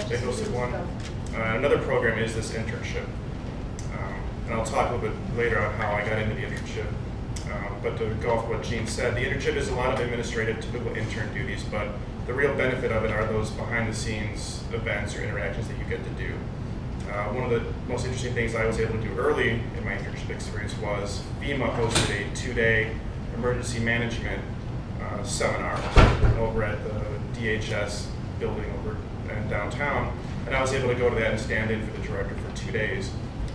They hosted one. Another program is this internship. And I'll talk a little bit later on how I got into the internship. But to go off what Gene said, the internship is a lot of administrative, typical intern duties, but the real benefit of it are those behind-the-scenes events or interactions that you get to do. One of the most interesting things I was able to do early in my internship experience was FEMA hosted a 2-day emergency management seminar over at the DHS building over in downtown, and I was able to go to that and stand in for the director for 2 days.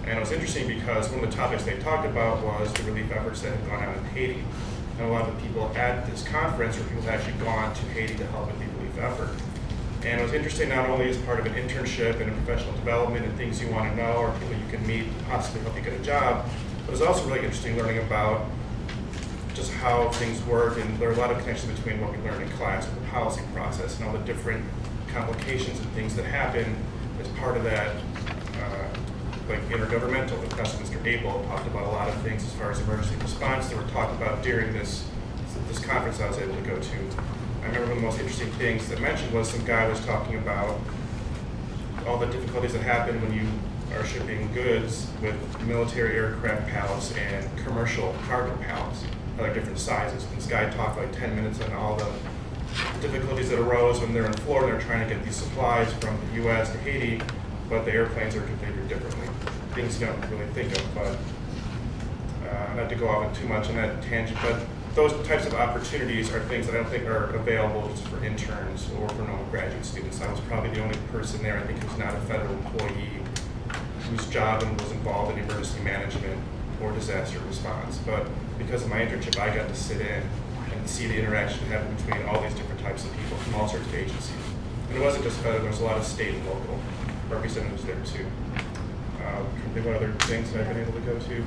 And it was interesting because one of the topics they talked about was the relief efforts that had gone on in Haiti. And a lot of the people at this conference were people who had actually gone to Haiti to help with the relief effort. And it was interesting not only as part of an internship and a professional development and things you want to know or people you can meet to possibly help you get a job, but it was also really interesting learning about just how things work, and there are a lot of connections between what we learned in class with the policy process and all the different complications and things that happen as part of that, like intergovernmental. The past Mr. Abel talked about a lot of things as far as emergency response that were talked about during this conference I was able to go to. I remember one of the most interesting things that mentioned was some guy was talking about all the difficulties that happen when you are shipping goods with military aircraft pallets and commercial cargo pallets that are different sizes. This guy talked for like 10 minutes on all the difficulties that arose when they're in Florida. They're trying to get these supplies from the U.S. to Haiti, but the airplanes are configured differently. Things you don't really think of, but not to go off on too much on that tangent, but those types of opportunities are things that I don't think are available just for interns or for normal graduate students. I was probably the only person there, I think, who's not a federal employee whose job was involved in emergency management or disaster response. But because of my internship, I got to sit in and see the interaction happen between all these different types of people from all sorts of agencies. And it wasn't just federal, there was a lot of state and local representatives there too. Can think of other things that I've been able to go to.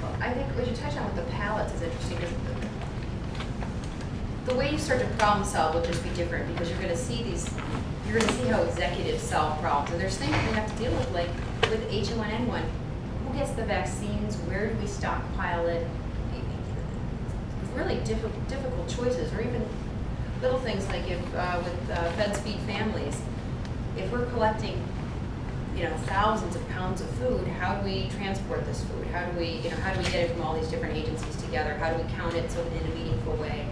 Well, I think what you touched on with the pallets is interesting because the way you start to problem solve will just be different because you're going to see how executives solve problems. And there's things we have to deal with, like with H1N1. Who gets the vaccines? Where do we stockpile it? Really difficult choices, or even little things like if with Feds Feed Families, if we're collecting thousands of pounds of food, how do we transport this food? How do we get it from all these different agencies together? How do we count it so in a meaningful way?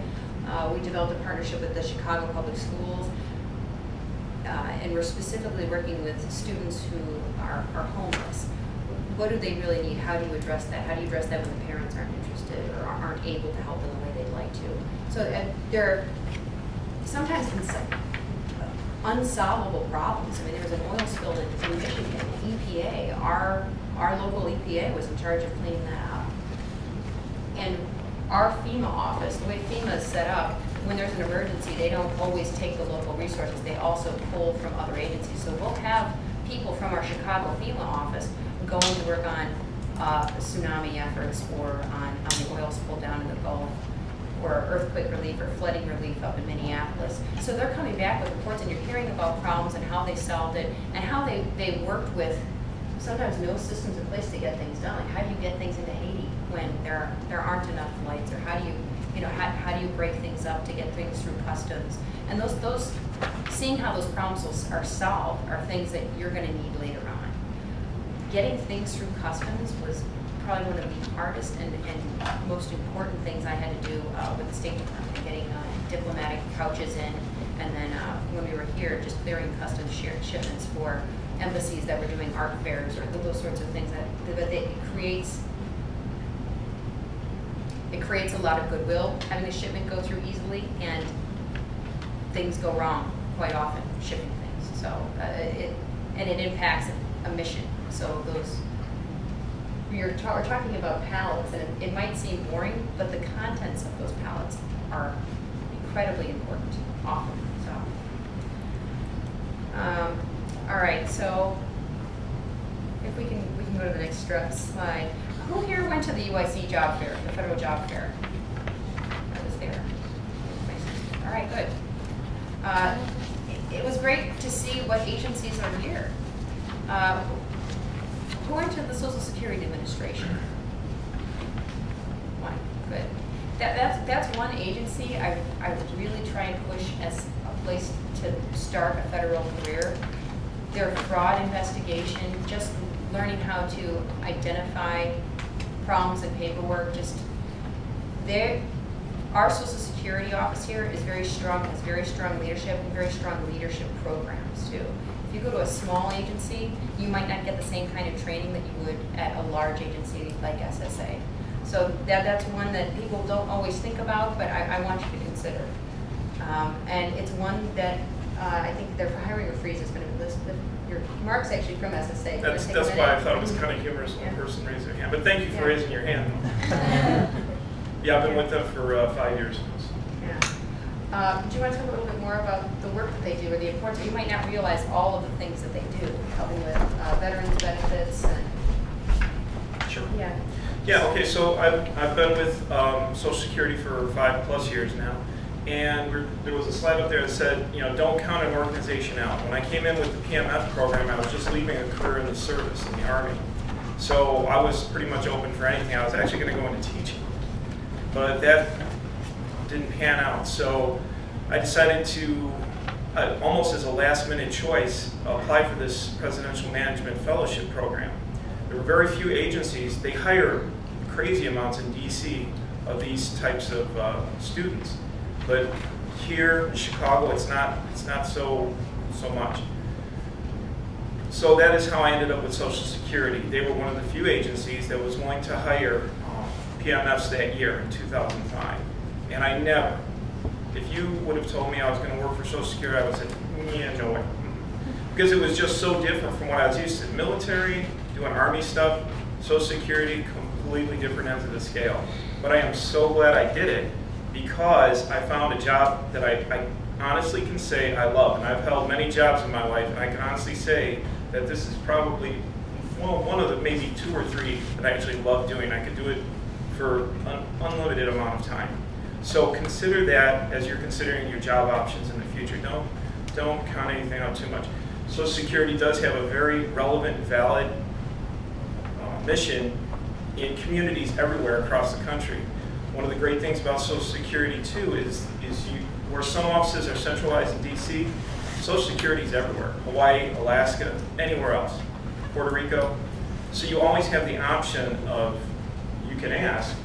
We developed a partnership with the Chicago Public Schools, and we're specifically working with students who are homeless. What do they really need? How do you address that? How do you address that when the parents aren't interested or aren't able to help in the way they'd like to? So there are sometimes unsolvable problems. I mean, there was an oil spill in Michigan. EPA, our local EPA was in charge of cleaning that up. And our FEMA office, the way FEMA is set up, when there's an emergency, they don't always take the local resources. They also pull from other agencies. So we'll have people from our Chicago FEMA office going to work on tsunami efforts or on the oil spill down in the Gulf, or earthquake relief or flooding relief up in Minneapolis. So they're coming back with reports, and you're hearing about problems and how they solved it and how they worked with sometimes no systems in place to get things done. Like, how do you get things into Haiti when there aren't enough flights, or how do you break things up to get things through customs? And those seeing how those problems are solved are things that you're going to need later on. Getting things through customs was probably one of the hardest and most important things I had to do with the State Department, getting diplomatic pouches in, and then when we were here, just clearing customs shipments for embassies that were doing art fairs or those sorts of things. That it creates a lot of goodwill having a shipment go through easily, and things go wrong quite often shipping things. So it impacts a mission. So we're talking about pallets, and it might seem boring, but the contents of those pallets are incredibly important often. So, all right. So, if we can go to the next slide. Who here went to the UIC job fair, the federal job fair? I was there. All right, good. It was great to see what agencies are here. Who went to the Social Security Administration? One, good. That's one agency I would really try and push as a place to start a federal career. their fraud investigation, just learning how to identify problems in paperwork, our Social Security office here is very strong, has very strong leadership and very strong leadership programs too. If you go to a small agency, you might not get the same kind of training that you would at a large agency like SSA. So that's one that people don't always think about, but I want you to consider. And it's one that I think their hiring freeze is going to list. Your Mark's actually from SSA. That's why I thought it was kind of humorous when a person raised their hand. But thank you for raising your hand. Yeah, I've been with them for 5 years. Yeah. Do you want to talk a little bit more about the work that they do or the importance? You might not realize all of the things that they do, helping with veterans benefits and. Sure. Yeah. Yeah. Okay. So I've been with Social Security for 5+ years now, and there was a slide up there that said, don't count an organization out. When I came in with the PMF program, I was just leaving a career in the service in the Army, so I was pretty much open for anything. I was actually going to go into teaching. But that didn't pan out, so I decided to, almost as a last-minute choice, apply for this Presidential Management Fellowship Program. There were very few agencies. They hire crazy amounts in DC of these types of students, but here in Chicago, it's not so much. So that is how I ended up with Social Security. They were one of the few agencies that was willing to hire PMFs that year in 2005. And I never, if you would have told me I was going to work for Social Security, I would have said, yeah, no way. Because it was just so different from what I was used to. Military, doing Army stuff, Social Security, completely different ends of the scale. But I am so glad I did it because I found a job that I honestly can say I love. And I've held many jobs in my life, and I can honestly say that this is probably one of the maybe 2 or 3 that I actually love doing. I could do it for an unlimited amount of time. So consider that as you're considering your job options in the future. Don't count anything out too much. Social Security does have a very relevant, valid mission in communities everywhere across the country. One of the great things about Social Security too is where some offices are centralized in DC, Social Security is everywhere. Hawaii, Alaska, anywhere else, Puerto Rico. So you always have the option of, you can ask,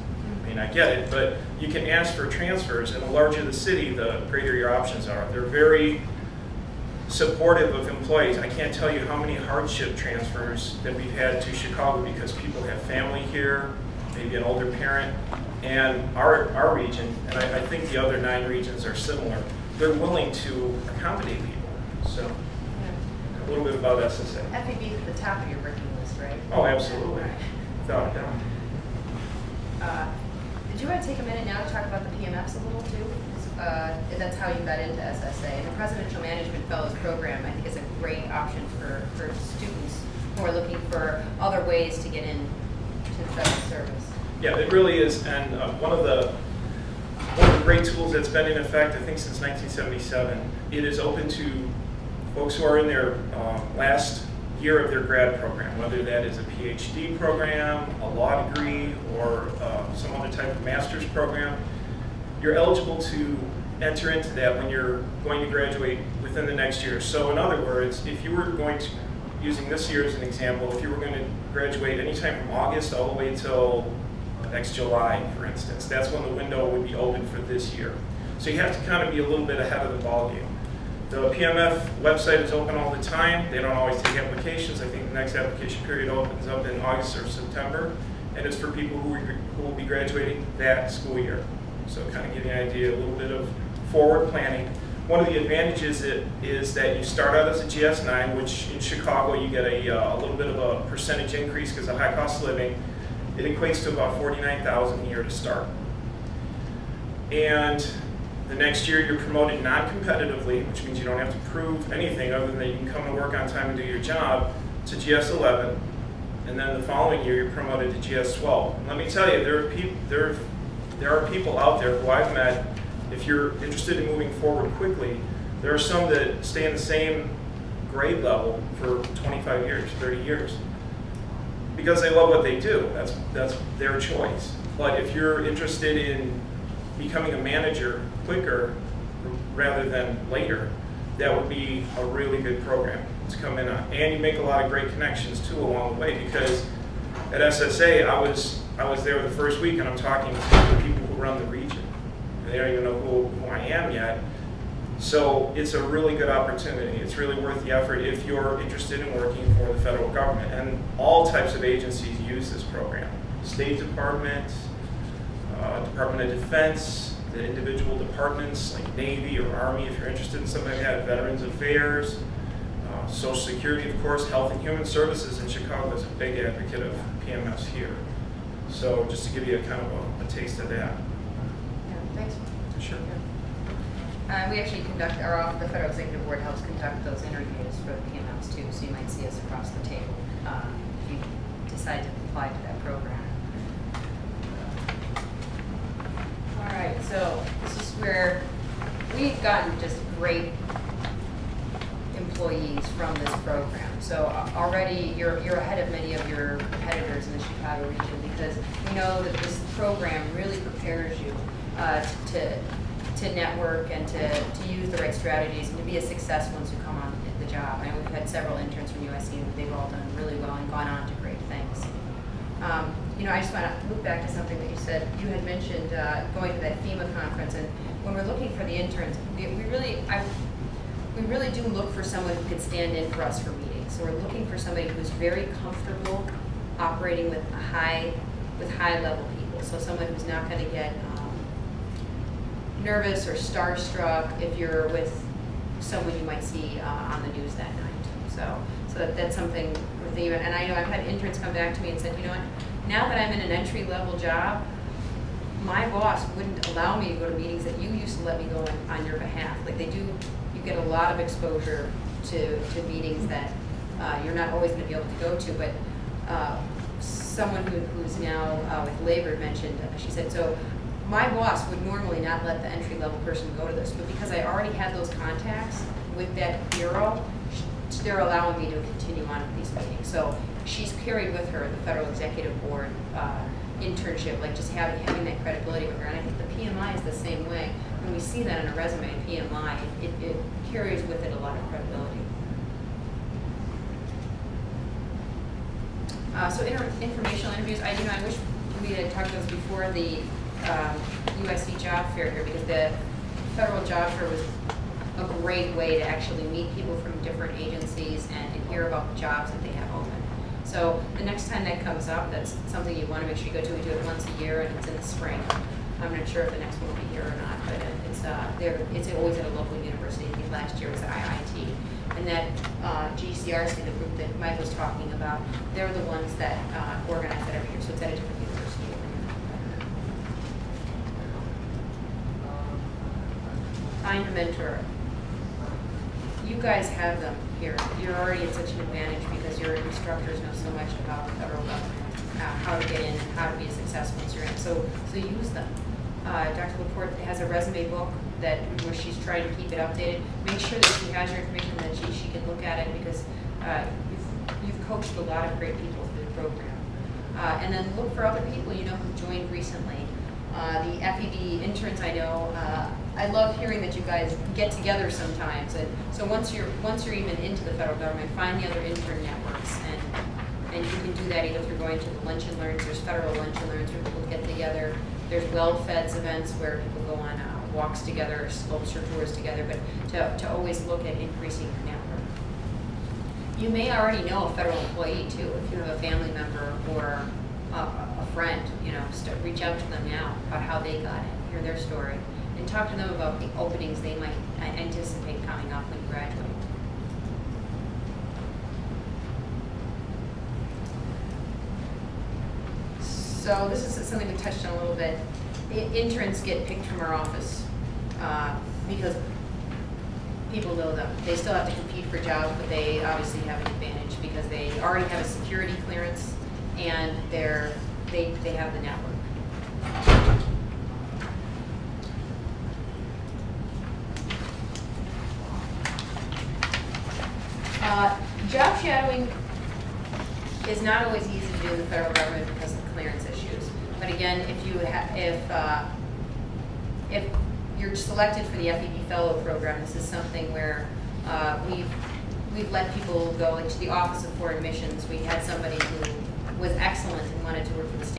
I mean I get it, but you can ask for transfers, and the larger the city, the greater your options are. They're very supportive of employees. I can't tell you how many hardship transfers that we've had to Chicago because people have family here, maybe an older parent, and our region, and I think the other 9 regions are similar, they're willing to accommodate people. So a little bit about SSA. FEB is at the top of your working list, right? Oh, absolutely. Without a doubt. Did you want to take a minute now to talk about the PMFs a little too? That's how you got into SSA. And the Presidential Management Fellows Program, I think, is a great option for students who are looking for other ways to get into the federal service. Yeah, it really is. And one of the great tools that's been in effect, I think, since 1977, it is open to folks who are in their last year of their grad program, whether that is a PhD program, a law degree, or some other type of master's program. You're eligible to enter into that when you're going to graduate within the next year. So in other words, if you were going to, using this year as an example, if you were going to graduate anytime from August all the way till next July, for instance, that's when the window would be open for this year. So you have to kind of be a little bit ahead of the ballgame. The PMF website is open all the time. They don't always take applications. I think the next application period opens up in August or September, and it's for people who will be graduating that school year. So kind of give you an idea, a little bit of forward planning. One of the advantages is that you start out as a GS9, which in Chicago you get a little bit of a percentage increase because of high cost of living. It equates to about $49,000 a year to start. And the next year you're promoted non-competitively, which means you don't have to prove anything other than that you can come to work on time and do your job, to GS11. And then the following year you're promoted to GS12. And let me tell you, there are people out there who I've met, if you're interested in moving forward quickly, there are some that stay in the same grade level for 25 years, 30 years. Because they love what they do, that's their choice. But if you're interested in becoming a manager quicker rather than later, that would be a really good program. to come in on. And you make a lot of great connections too along the way, because at SSA, I was there the first week and I'm talking to the people who run the region. And they don't even know who I am yet. So it's a really good opportunity. It's really worth the effort if you're interested in working for the federal government. And all types of agencies use this program. State Department, Department of Defense, the individual departments like Navy or Army, if you're interested in something like that, Veterans Affairs, Social Security, of course, Health and Human Services in Chicago is a big advocate of PMFs here. So just to give you a kind of a taste of that. Yeah, thanks. Sure. Yeah. We actually conduct, the Federal Executive Board helps conduct those interviews for the PMFs too, so you might see us across the table if you decide to apply to that program. All right, so this is where we've gotten just great employees from this program. So already you're ahead of many of your competitors in the Chicago region, because we know that this program really prepares you to network and to use the right strategies and to be a success once you come on the job. I know we've had several interns from UIC and they've all done really well and gone on to great things. You know, I just want to look back to something that you said. You had mentioned going to that FEMA conference, and when we're looking for the interns, we really do look for someone who could stand in for us for meetings. So we're looking for somebody who's very comfortable operating with high level people. So someone who's not going to get nervous or starstruck if you're with someone you might see on the news that night. So that's something we're thinking about. And I know I've had interns come back to me and said, you know what, now that I'm in an entry level job, my boss wouldn't allow me to go to meetings that you used to let me go on your behalf. Like they do, you get a lot of exposure to meetings that you're not always going to be able to go to, but someone who's now with labor mentioned, she said, so my boss would normally not let the entry level person go to this, but because I already had those contacts with that bureau, they're allowing me to continue on with these meetings. So she's carried with her the Federal Executive Board internship, like just having that credibility with her. And I think the PMI is the same way. When we see that in a resume, PMI, it carries with it a lot of credibility. So informational interviews, I wish we had talked about this before the UIC job fair here, because the federal job fair was a great way to actually meet people from different agencies and hear about the jobs that they have open. So the next time that comes up, that's something you want to make sure you go to. We do it once a year, and it's in the spring. I'm not sure if the next one will be here or not, but it's always at a local university. I think last year was at IIT. And that GCRC, the group that Mike was talking about, they're the ones that organize that every year, so it's at a different university. Find a mentor. You guys have them here. You're already at such an advantage because your instructors know so much about the federal government, how to get in, and how to be successful once you're in. So use them. Dr. Laporte has a resume book where she's trying to keep it updated. Make sure that she has your information, that she can look at it, because you've coached a lot of great people through the program. And then look for other people you know who joined recently. The FED interns I know, I love hearing that you guys get together sometimes. And so once you're even into the federal government, find the other intern networks, and you can do that either through going to the lunch and learns. There's federal lunch and learns where people get together. There's well-feds events where people go on walks together, or slopes or tours together, but to always look at increasing your network. You may already know a federal employee too. If you have a family member or a friend, reach out to them now about how they got it, hear their story, and talk to them about the openings they might anticipate coming up when you graduate. So this is something we touched on a little bit. Interns get picked from our office because people know them. They still have to compete for jobs, but they obviously have an advantage because they already have a security clearance and they have the network. Job shadowing is not always easy to do in the federal government because of clearance issues. But again, if you're selected for the FED Fellow program, this is something where we've we've let people go into the Office of Foreign Missions. We had somebody who was excellent and wanted to work for the state